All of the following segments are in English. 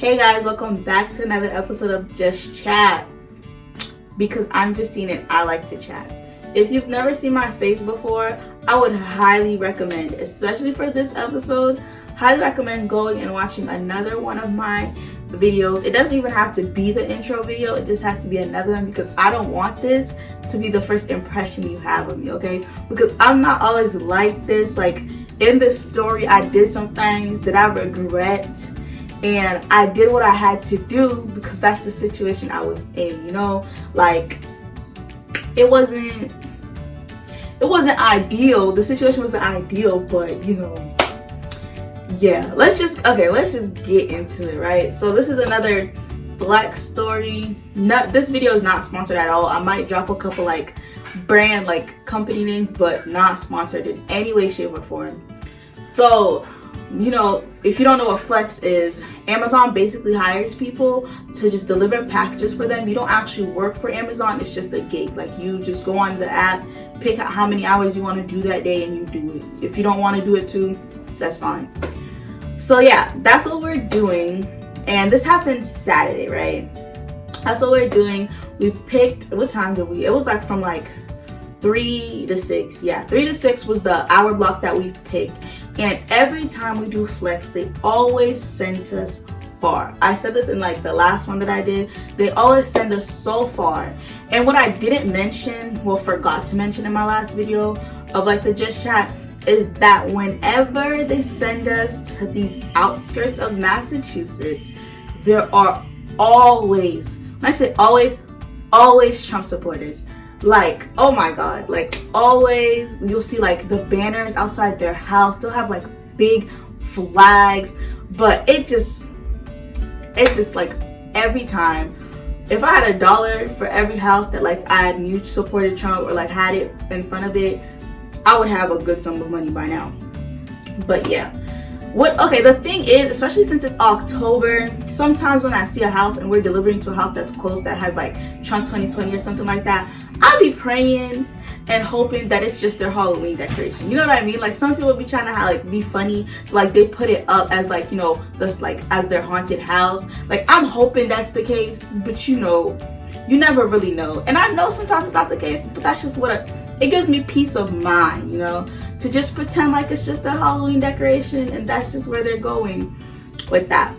Hey guys, welcome back to another episode of Just Chat. Because I'm Justine and I like to chat. If you've never seen my face before, I would highly recommend, especially for this episode, highly recommend going and watching another one of my videos. It doesn't even have to be the intro video, it just has to be another one because I don't want this to be the first impression you have of me, okay? Because I'm not always like this. Like in this story, I did some things that I regret, and I did what I had to do because that's the situation I was in, you know? Like it wasn't ideal. The situation wasn't ideal, but you know, yeah, let's just get into it, right? So this is another flex story. This video is not sponsored at all. I might drop a couple like brand, like company names, but not sponsored in any way, shape, or form. So, you know, if you don't know what flex is, Amazon basically hires people to just deliver packages for them. You don't actually work for Amazon, it's just a gig. Like you just go on the app, pick out how many hours you want to do that day, and you do it. If you don't want to do it too, that's fine. So yeah, that's what we're doing, and this happened Saturday, right? That's what we're doing. We picked, what time did we? It was like from like 3 to 6. Yeah, 3 to 6 was the hour block that we picked. And every time we do flex, they always send us far. I said this in like the last one that I did. They always send us so far. And what I didn't mention, well, forgot to mention in my last video of like the Just Chat, is that whenever they send us to these outskirts of Massachusetts, there are always, when I say always Trump supporters. Like, oh my god, like always you'll see like the banners outside their house. They'll have like big flags, but it just like every time, if I had $1 for every house that like I knew supported Trump or like had it in front of it, I would have a good sum of money by now. But yeah, the thing is, especially since it's October, sometimes when I see a house and we're delivering to a house that's close that has like Trump 2020 or something like that, I'll be praying and hoping that it's just their Halloween decoration. You know what I mean? Like some people be trying to like be funny, so like they put it up as like, you know, this like as their haunted house. Like I'm hoping that's the case, but you know, you never really know. And I know sometimes it's not the case, but that's just it gives me peace of mind, you know, to just pretend like it's just a Halloween decoration and that's just where they're going with that.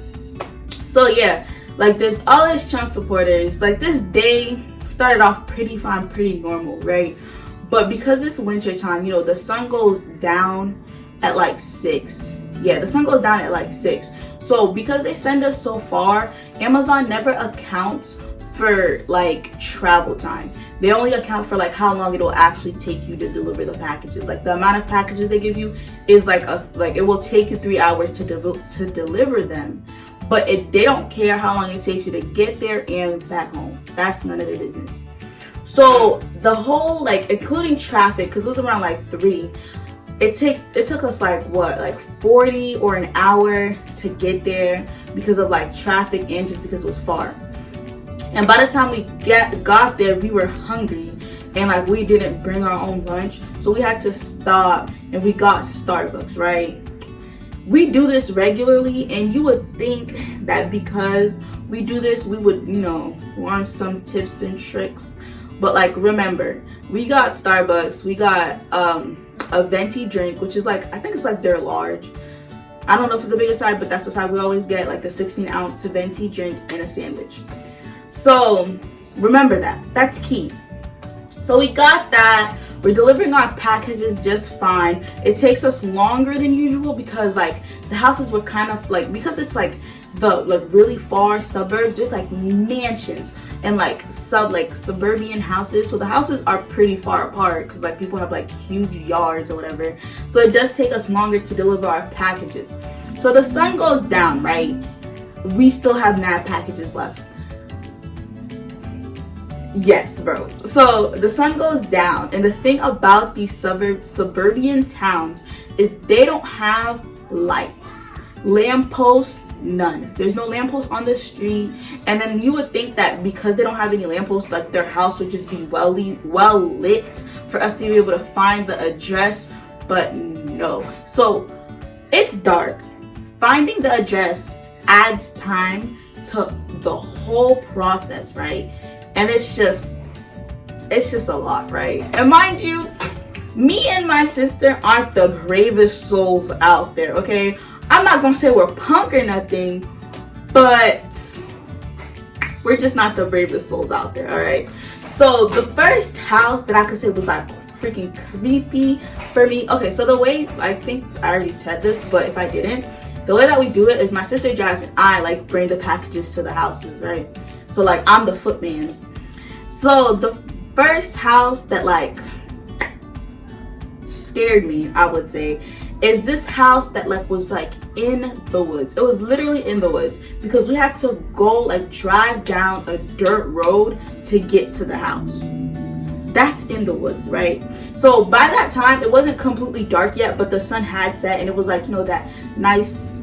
So yeah, like there's always Trump supporters. Like this day started off pretty fine, pretty normal, right? But because it's winter time, you know, the sun goes down at like 6. Yeah, the sun goes down at like 6. So because they send us so far, Amazon never accounts for like travel time. They only account for like how long it will actually take you to deliver the packages. Like the amount of packages they give you is like it will take you 3 hours to deliver them, but they don't care how long it takes you to get there and back home. That's none of their business. So the whole, like including traffic, because it was around like 3, it took us like what, like 40 or an hour to get there because of like traffic and just because it was far. And by the time we got there, we were hungry and like we didn't bring our own lunch, so we had to stop and we got Starbucks, right? We do this regularly, and you would think that because we do this, we would, you know, want some tips and tricks. But like, remember, we got Starbucks, we got a venti drink, which is like, I think it's like their large. I don't know if it's the biggest side, but that's the side we always get, like the 16-ounce venti drink and a sandwich. So remember that's key. So we got that. We're delivering our packages just fine. It takes us longer than usual because like the houses were kind of like, because it's like the really far suburbs, there's like mansions and like suburban houses. So the houses are pretty far apart because like people have like huge yards or whatever. So it does take us longer to deliver our packages. So the sun goes down, right? We still have mad packages left. Yes, bro. So the sun goes down, and the thing about these suburban towns is they don't have light. Lampposts, none. There's no lampposts on the street. And then you would think that because they don't have any lampposts, like their house would just be well lit for us to be able to find the address, but no. So it's dark. Finding the address adds time to the whole process, right? And it's just a lot, right? And mind you, me and my sister aren't the bravest souls out there, okay? I'm not gonna say we're punk or nothing, but we're just not the bravest souls out there, all right? So the first house that I could say was like freaking creepy for me. Okay, so the way, I think I already said this, but if I didn't, the way that we do it is my sister drives and I like bring the packages to the houses, right? So like I'm the footman. So the first house that like scared me, I would say, is this house that like was like in the woods. It was literally in the woods because we had to go like drive down a dirt road to get to the house. That's in the woods, right? So by that time it wasn't completely dark yet, but the sun had set and it was like, you know, that nice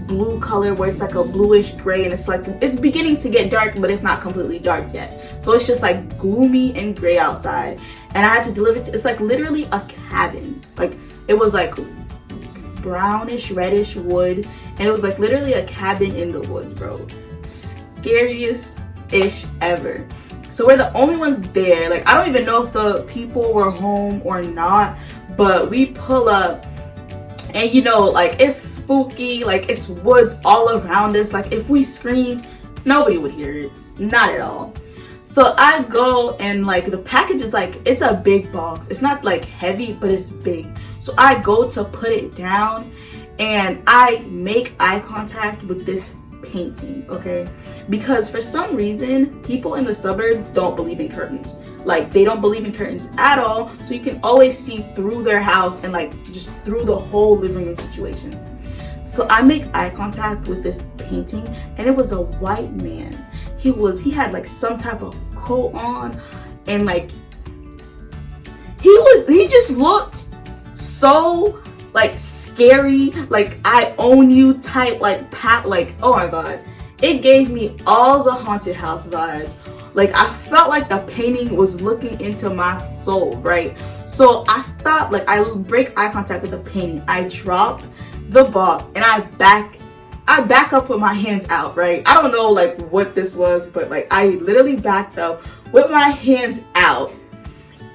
blue color where it's like a bluish gray, and it's like it's beginning to get dark, but it's not completely dark yet. So it's just like gloomy and gray outside, and I had to deliver to, it's like literally a cabin. Like it was like brownish reddish wood, and it was like literally a cabin in the woods, bro. Scariest ish ever. So we're the only ones there. Like I don't even know if the people were home or not, but we pull up and you know, like it's spooky, like it's woods all around us. Like if we screamed, nobody would hear it, not at all. So I go and like the package is like, it's a big box. It's not like heavy, but it's big. So I go to put it down and I make eye contact with this painting, okay? Because for some reason, people in the suburbs don't believe in curtains. Like they don't believe in curtains at all. So you can always see through their house and like just through the whole living room situation. So I make eye contact with this painting and it was a white man. He had like some type of coat on and like he just looked so like scary, like I own you type, like oh my god, it gave me all the haunted house vibes. Like I felt like the painting was looking into my soul, right? So I stopped, like I break eye contact with the painting, I drop the box and I back up with my hands out, right? I don't know like what this was, but like I literally backed up with my hands out.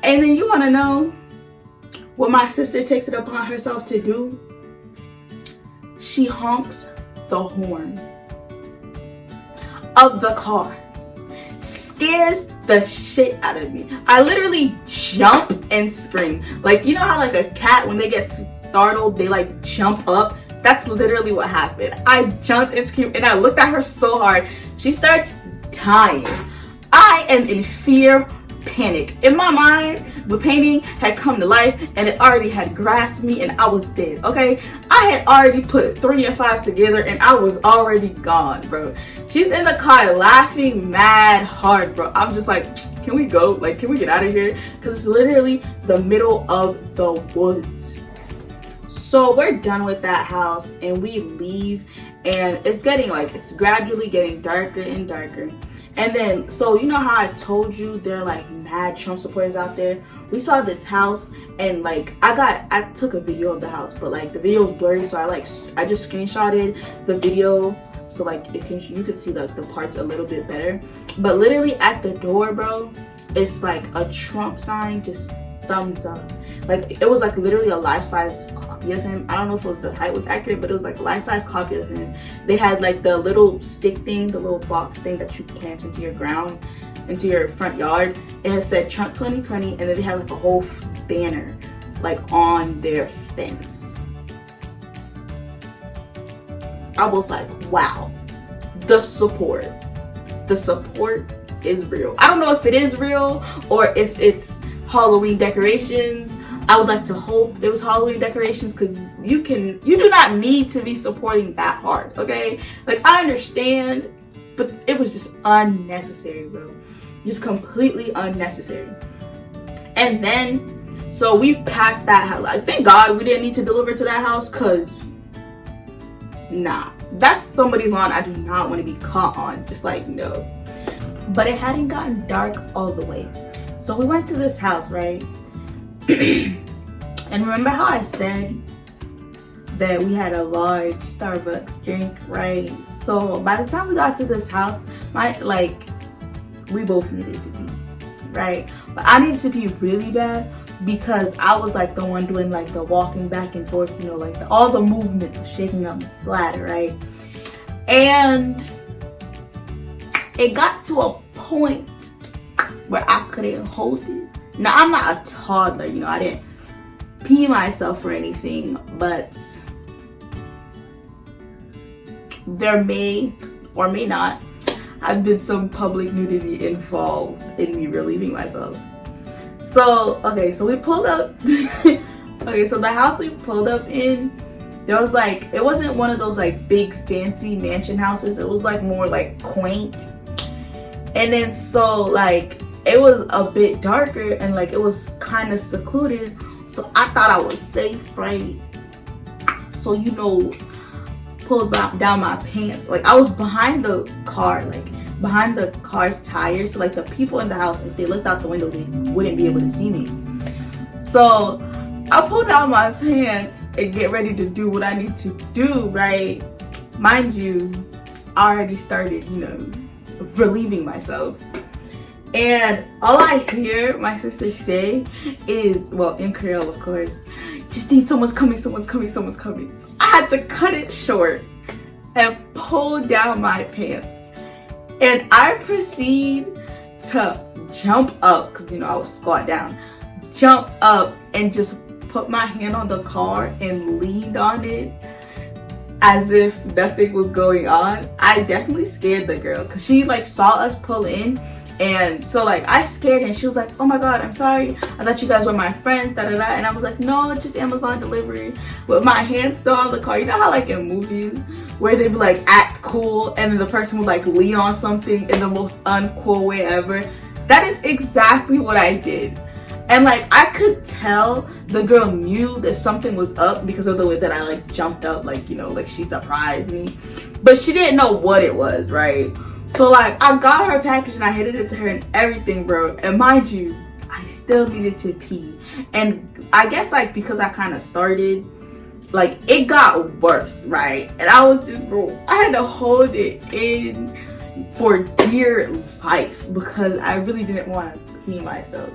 And then you want to know what my sister takes it upon herself to do? She honks the horn of the car. Scares the shit out of me. I literally jump and scream. Like, you know how like a cat, when they get startled, they like jump up? That's literally what happened. I jumped and screamed and I looked at her so hard. She starts dying. I am in fear, panic. In my mind, the painting had come to life and it already had grasped me and I was dead, okay? I had already put 3 and 5 together and I was already gone, bro. She's in the car laughing mad hard, bro. I'm just like, can we go? Like, can we get out of here? Because it's literally the middle of the woods. So we're done with that house and we leave, and it's getting like, it's gradually getting darker and darker. And then, so you know how I told you there are like mad Trump supporters out there? We saw this house and like I took a video of the house, but like the video was blurry, so I just screenshotted the video so like you could see the parts a little bit better. But literally at the door, bro, it's like a Trump sign, just thumbs up. Like it was like literally a life-size copy of him. I don't know if it was the height was accurate, but it was like a life-size copy of him. They had like the little stick thing, the little box thing that you plant into your ground, into your front yard. It had said Trump 2020, and then they had like a whole banner like on their fence. I was like, wow, the support is real. I don't know if it is real or if it's Halloween decorations. I would like to hope it was Halloween decorations, because you do not need to be supporting that hard, okay? Like I understand, but it was just unnecessary, bro. Just completely unnecessary. And then, so we passed that house. Like, thank God we didn't need to deliver to that house, because nah, that's somebody's lawn I do not want to be caught on. Just like, no. But it hadn't gotten dark all the way. So we went to this house, right? And remember how I said that we had a large Starbucks drink, right? So by the time we got to this house, we both needed to pee, right? But I needed to pee really bad because I was like the one doing like the walking back and forth, you know, like all the movement was shaking up my bladder, right? And it got to a point where I couldn't hold it. Now, I'm not a toddler, you know, I didn't pee myself or anything, but there may or may not have been some public nudity involved in me relieving myself. So, okay, so we pulled up. Okay, so the house we pulled up in, there was like, it wasn't one of those like big fancy mansion houses. It was like more like quaint. And then so like, it was a bit darker and like it was kind of secluded. So I thought I was safe, right? So, you know, pulled down my pants. Like I was behind the car, like behind the car's tires. So like the people in the house, if they looked out the window, they wouldn't be able to see me. So I pulled down my pants and get ready to do what I need to do, right? Mind you, I already started, you know, relieving myself. And all I hear my sister say is, well, in Creole, of course, Justine, someone's coming, someone's coming, someone's coming. So I had to cut it short and pull down my pants. And I proceed to jump up, because, you know, I was squat down, jump up and just put my hand on the car and leaned on it as if nothing was going on. I definitely scared the girl because she like saw us pull in. And so like I scared her and she was like, oh my god, I'm sorry, I thought you guys were my friends, da da da. And I was like, no, just Amazon delivery, with my hand still on the car. You know how like in movies where they'd be like act cool and then the person would like lean on something in the most uncool way ever? That is exactly what I did. And like I could tell the girl knew that something was up because of the way that I like jumped up, like, you know, like she surprised me, but she didn't know what it was, right? So like I got her package and I handed it to her and everything, bro. And mind you, I still needed to pee. And I guess like because I kind of started, like it got worse, right? And I was just, bro, I had to hold it in for dear life because I really didn't want to pee myself.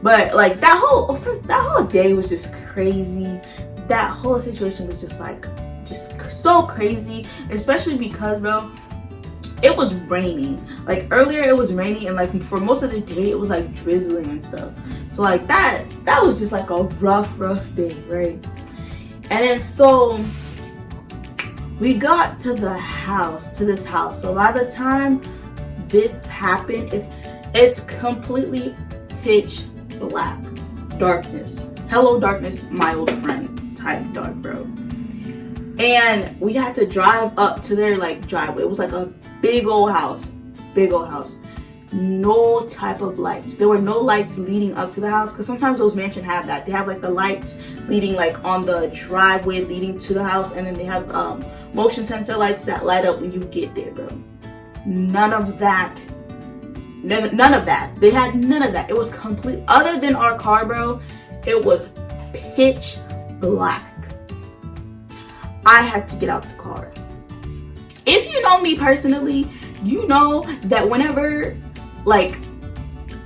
But like that whole day was just crazy. That whole situation was just so crazy, especially because, bro, it was raining. Like earlier it was raining and like for most of the day it was like drizzling and stuff. So like that was just like a rough day, right? And then so we got to this house. So by the time this happened, it's completely pitch black. Darkness. Hello darkness, my old friend type dark, bro. And we had to drive up to their like driveway. It was like a big old house. No type of lights. There were no lights leading up to the house because sometimes those mansions have that. They have like the lights leading like on the driveway leading to the house, and then they have motion sensor lights that light up when you get there, bro. None of that. They had none of that. It was complete. Other than our car, bro, it was pitch black. I had to get out the car. If you know me personally, you know that whenever like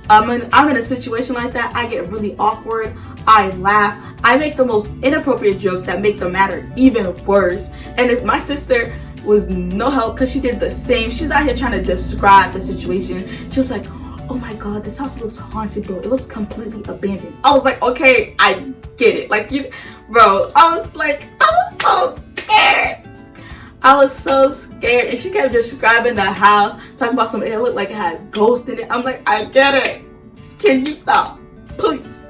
I'm in a situation like that, I get really awkward. I laugh. I make the most inappropriate jokes that make the matter even worse. And if my sister was no help because she did the same. She's out here trying to describe the situation. She was like, oh my god, this house looks haunted, bro. It looks completely abandoned. I was like, okay, I get it. Like, you, bro, I was so scared. I was so scared. And she kept describing the house, talking about something. It looked like it has ghosts in it. I'm like, I get it. Can you stop, please?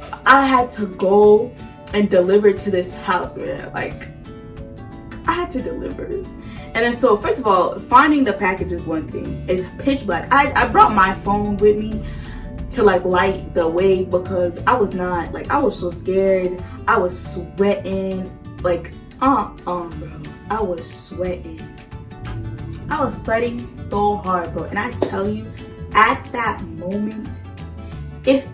So I had to go and deliver to this house, man. Like, I had to deliver. And then so first of all, finding the package is one thing. It's pitch black. I brought my phone with me to like light the way because I was so scared. I was sweating. Like, bro. I was sweating. I was sweating so hard, bro. And I tell you, at that moment, if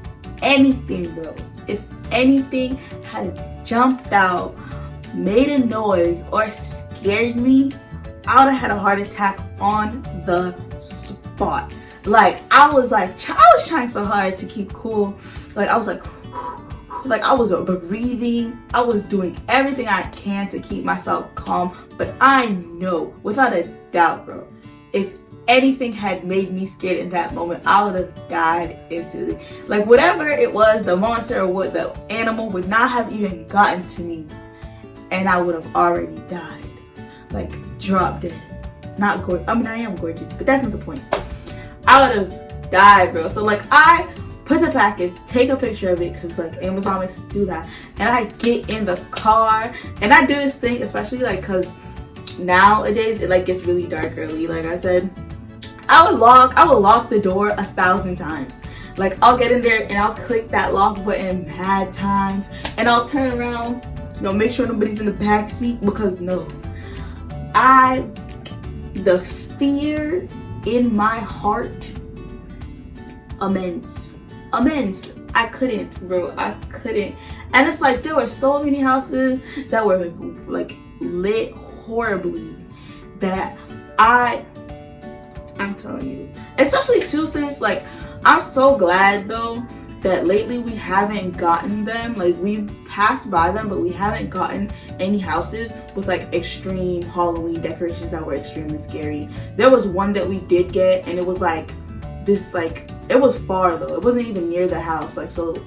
anything, bro, if anything has jumped out made a noise or scared me, I would have had a heart attack on the spot. Like I was trying so hard to keep cool. Like I was like I was breathing. I was doing everything I can to keep myself calm. But I know without a doubt, bro, if anything had made me scared in that moment, I would have died instantly. Like whatever it was, the monster or what, the animal would not have even gotten to me, and I would have already died. Like drop dead. Not gorgeous. I mean, I am gorgeous, but that's not the point. I would have died, bro. So like I put the package, take a picture of it, because like Amazon makes us do that, and I get in the car and I do this thing, especially like because nowadays it like gets really dark early. Like I said, I would lock the door 1,000 times. Like I'll get in there and I'll click that lock button mad times, and I'll turn around, you know, make sure nobody's in the back seat, because the fear in my heart, immense. I couldn't, bro. I couldn't. And it's like there were so many houses that were like lit horribly that I'm telling you, especially too, since like I'm so glad though that lately we haven't gotten them. Like we've passed by them, but we haven't gotten any houses with like extreme Halloween decorations that were extremely scary. There was one that we did get, and it was like this, like it was far though. It wasn't even near the house. Like, so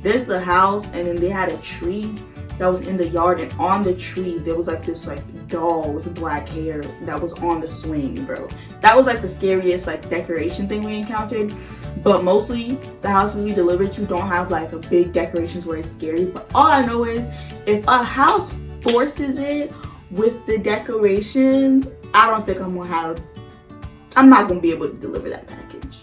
there's the house, and then they had a tree that was in the yard, and on the tree there was like this like doll with black hair that was on the swing, bro. That was like the scariest like decoration thing we encountered. But mostly the houses we delivered to don't have like a big decorations where it's scary. But all I know is if a house forces it with the decorations, I don't think I'm not gonna be able to deliver that package.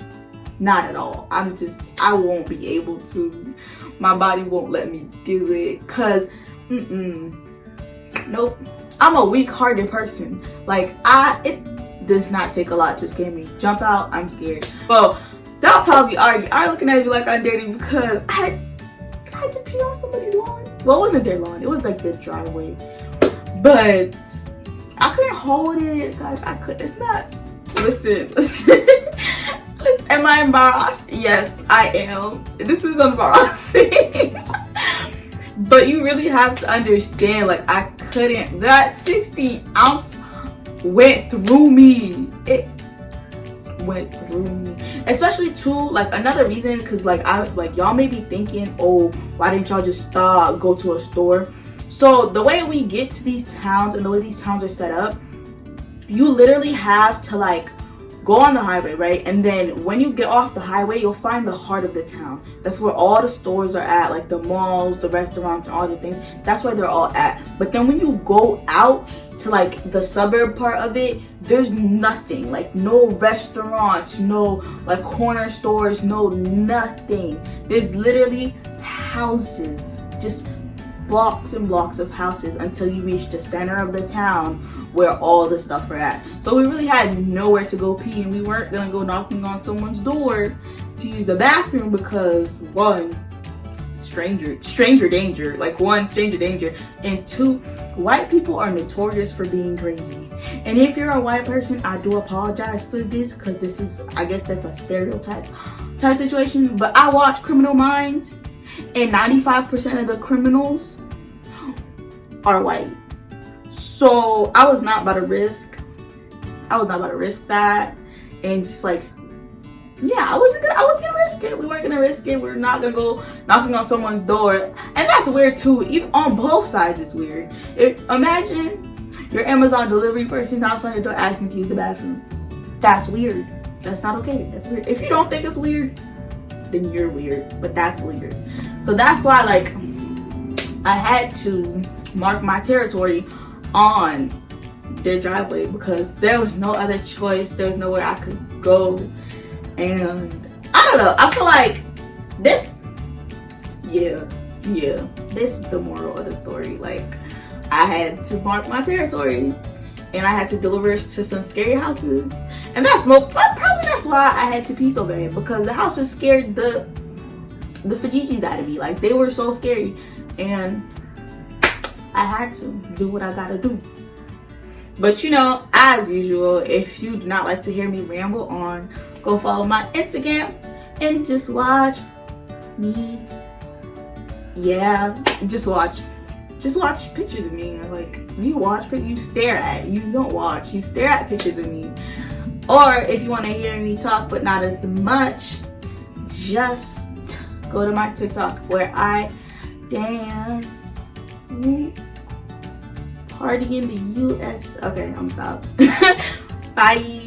Not at all. I won't be able to. My body won't let me do it, cause nope. I'm a weak-hearted person. Like it does not take a lot to scare me. Jump out, I'm scared. Well, they'll probably already are looking at me like I'm dirty, because I had to pee on somebody's lawn. Well, it wasn't their lawn, it was like their driveway. But I couldn't hold it, guys. I couldn't. It's not. Listen. Am I embarrassed? Yes, I am. This is embarrassing. But you really have to understand, like I couldn't. That 60 ounce went through me. It went through me. Especially too, like another reason, because like y'all may be thinking, oh, why didn't y'all just go to a store? So the way we get to these towns and the way these towns are set up, you literally have to like go on the highway, right? And then when you get off the highway, you'll find the heart of the town. That's where all the stores are at, like the malls, the restaurants, and all the things. That's where they're all at. But then when you go out to like the suburb part of it, there's nothing. Like no restaurants, no like corner stores, no nothing. There's literally houses, just blocks and blocks of houses until you reach the center of the town where all the stuff are at. So we really had nowhere to go pee, and we weren't gonna go knocking on someone's door to use the bathroom, because one, stranger danger, like one, stranger danger, and two, white people are notorious for being crazy. And if you're a white person, I do apologize for this, because this is, I guess that's a stereotype type situation, but I watch Criminal Minds, and 95% of the criminals are white. So I was not about to risk that, and just like, yeah, I wasn't gonna risk it. We weren't gonna risk it. We're not gonna go knocking on someone's door. And that's weird too. Even on both sides, it's weird. Imagine your Amazon delivery person knocks on your door asking to use the bathroom. That's weird. That's not okay. That's weird. If you don't think it's weird, then you're weird. But that's weird. So that's why, like, I had to mark my territory on their driveway, because there was no other choice. There was nowhere I could go. And I don't know, I feel like this, this is the moral of the story. Like, I had to mark my territory, and I had to deliver to some scary houses, and probably that's why I had to pee so bad, because the houses scared the fajijis out of me. Like, they were so scary, and I had to do what I gotta do. But you know, as usual, if you do not like to hear me ramble on, go follow my Instagram and just watch me. Yeah, just watch pictures of me. Like, you stare at, you don't watch, you stare at pictures of me. Or if you want to hear me talk but not as much, just go to my TikTok where I dance. Party in the US. Okay, I'm stopped. Bye.